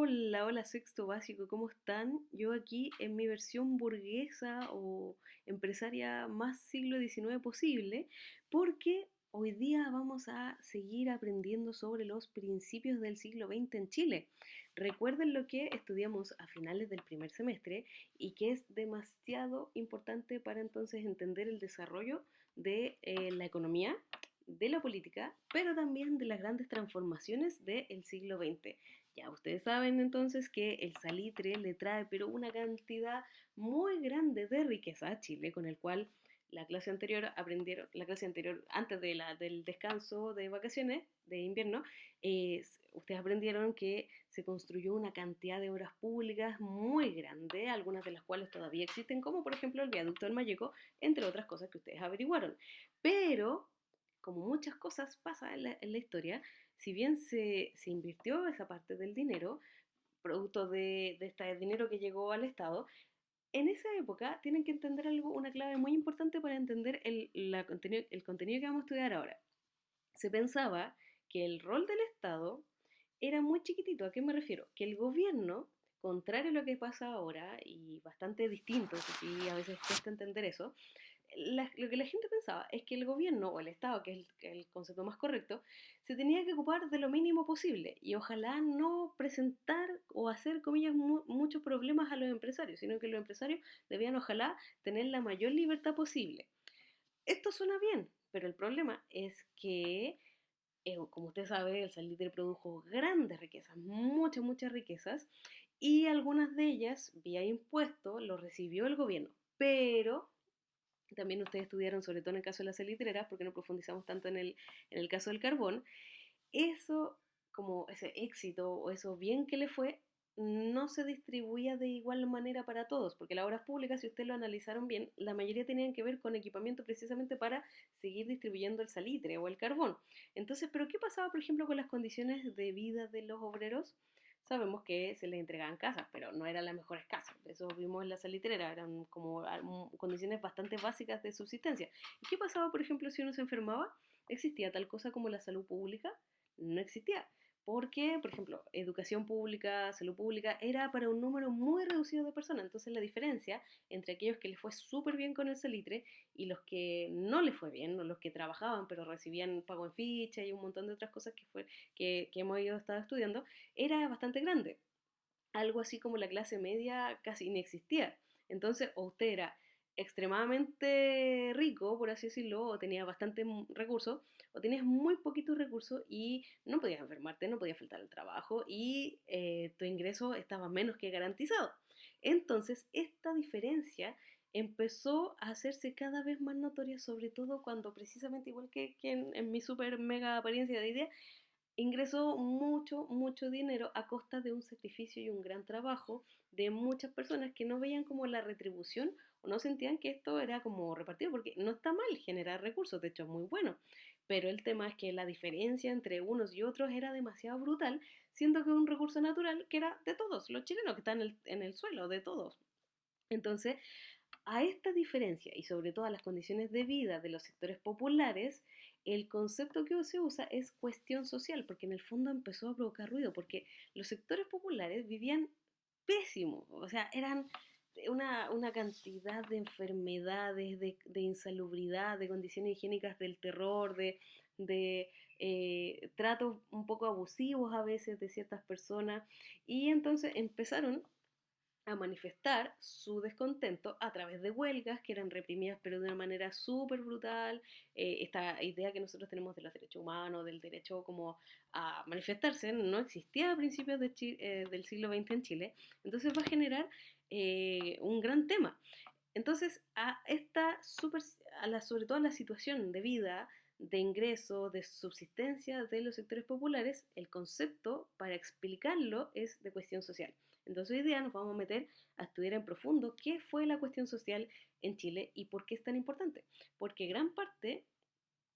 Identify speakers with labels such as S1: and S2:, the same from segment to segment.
S1: Hola, hola sexto básico, ¿cómo están? Yo aquí en mi versión burguesa o empresaria más siglo XIX posible, porque hoy día vamos a seguir aprendiendo sobre los principios del siglo XX en Chile. Recuerden lo que estudiamos a finales del primer semestre y que es demasiado importante para entonces entender el desarrollo de la economía, de la política, pero también de las grandes transformaciones del siglo XX. Ya ustedes saben entonces que el salitre le trae pero una cantidad muy grande de riqueza a Chile, con el cual la clase anterior antes del descanso de vacaciones de invierno, ustedes aprendieron que se construyó una cantidad de obras públicas muy grande, algunas de las cuales todavía existen, como por ejemplo el viaducto del Mayeco, entre otras cosas que ustedes averiguaron. Pero, como muchas cosas pasan en la historia, si bien se invirtió esa parte del dinero, producto de este dinero que llegó al Estado, en esa época tienen que entender algo, una clave muy importante para entender el contenido que vamos a estudiar ahora. Se pensaba que el rol del Estado era muy chiquitito. ¿A qué me refiero? Que el gobierno, contrario a lo que pasa ahora, y bastante distinto, y a veces cuesta entender eso, lo que la gente pensaba es que el gobierno o el Estado, que es el concepto más correcto, se tenía que ocupar de lo mínimo posible y ojalá no presentar o hacer, comillas, muchos problemas a los empresarios, sino que los empresarios debían ojalá tener la mayor libertad posible. Esto suena bien, pero el problema es que, como usted sabe, el salitre produjo grandes riquezas, muchas, muchas riquezas, y algunas de ellas, vía impuesto, lo recibió el gobierno. Pero también ustedes estudiaron, sobre todo en el caso de las salitreras, porque no profundizamos tanto en el caso del carbón, eso, como ese éxito o eso bien que le fue, no se distribuía de igual manera para todos, porque las obras públicas, si ustedes lo analizaron bien, la mayoría tenían que ver con equipamiento precisamente para seguir distribuyendo el salitre o el carbón. Entonces, ¿pero qué pasaba, por ejemplo, con las condiciones de vida de los obreros? Sabemos que se les entregaban casas, pero no eran las mejores casas. Eso vimos en la salitrera, eran como condiciones bastante básicas de subsistencia. ¿Y qué pasaba, por ejemplo, si uno se enfermaba? ¿Existía tal cosa como la salud pública? No existía. Porque, por ejemplo, educación pública, salud pública, era para un número muy reducido de personas. Entonces la diferencia entre aquellos que les fue súper bien con el salitre y los que no les fue bien, o los que trabajaban pero recibían pago en ficha y un montón de otras cosas que hemos ido estado estudiando, era bastante grande. Algo así como la clase media casi inexistía. Entonces, o usted era extremadamente rico, por así decirlo, o tenía bastante recursos, o tenías muy poquitos recursos y no podías enfermarte, no podías faltar al trabajo y tu ingreso estaba menos que garantizado. Entonces, esta diferencia empezó a hacerse cada vez más notoria, sobre todo cuando precisamente, igual que en mi super mega apariencia de idea, ingresó mucho, mucho dinero a costa de un sacrificio y un gran trabajo de muchas personas que no veían como la retribución o no sentían que esto era como repartido, porque no está mal generar recursos, de hecho es muy bueno, pero el tema es que la diferencia entre unos y otros era demasiado brutal, siendo que un recurso natural que era de todos, los chilenos que están en el suelo, de todos. Entonces, a esta diferencia y sobre todo a las condiciones de vida de los sectores populares, el concepto que se usa es cuestión social, porque en el fondo empezó a provocar ruido, porque los sectores populares vivían pésimo, o sea, eran una cantidad de enfermedades, de insalubridad, de condiciones higiénicas del terror, de tratos un poco abusivos a veces de ciertas personas, y entonces empezaron a manifestar su descontento a través de huelgas que eran reprimidas pero de una manera súper brutal. Esta idea que nosotros tenemos de los derechos humanos, del derecho como a manifestarse, no existía a principios del siglo XX en Chile, entonces va a generar un gran tema. Entonces, sobre todo a la situación de vida, de ingreso, de subsistencia de los sectores populares, el concepto para explicarlo es de cuestión social. Entonces hoy día nos vamos a meter a estudiar en profundo qué fue la cuestión social en Chile y por qué es tan importante. Porque gran parte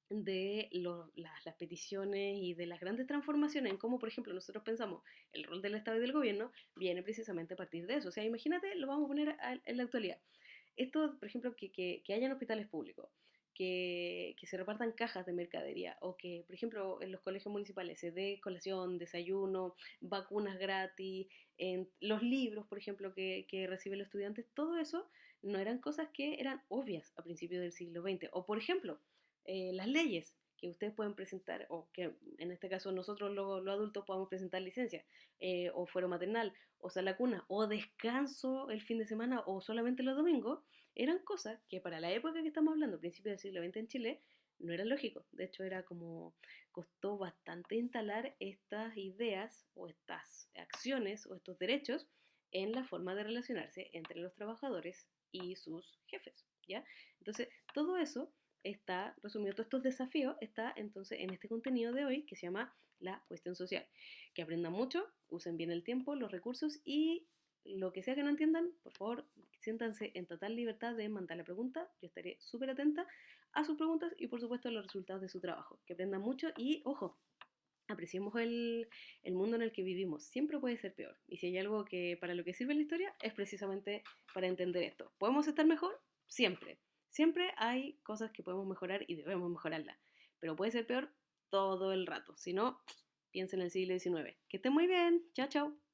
S1: de las peticiones y de las grandes transformaciones en cómo, por ejemplo, nosotros pensamos el rol del Estado y del gobierno, viene precisamente a partir de eso. O sea, imagínate, lo vamos a poner en la actualidad. Esto, por ejemplo, que hayan hospitales públicos, que se repartan cajas de mercadería o que, por ejemplo, en los colegios municipales se dé colación, desayuno, vacunas gratis, en los libros, por ejemplo, que reciben los estudiantes, todo eso no eran cosas que eran obvias a principios del siglo XX. O, por ejemplo, las leyes que ustedes pueden presentar, o que en este caso nosotros los adultos podamos presentar licencia, o fuero maternal, o sala cuna, o descanso el fin de semana, o solamente los domingos, eran cosas que para la época que estamos hablando, principios del siglo XX en Chile, no era lógico. De hecho, era como, costó bastante instalar estas ideas o estas acciones o estos derechos en la forma de relacionarse entre los trabajadores y sus jefes, ¿ya? Entonces, todo eso está resumido, todos estos desafíos está entonces en este contenido de hoy que se llama la cuestión social. Que aprendan mucho, usen bien el tiempo, los recursos y lo que sea que no entiendan, por favor, siéntanse en total libertad de mandar la pregunta. Yo estaré súper atenta a sus preguntas y por supuesto a los resultados de su trabajo. Que aprendan mucho y, ojo, apreciemos el mundo en el que vivimos. Siempre puede ser peor. Y si hay algo que para lo que sirve la historia, es precisamente para entender esto. ¿Podemos estar mejor? Siempre. Siempre hay cosas que podemos mejorar y debemos mejorarlas. Pero puede ser peor todo el rato. Si no, piensa en el siglo XIX. Que esté muy bien. Chao, chao.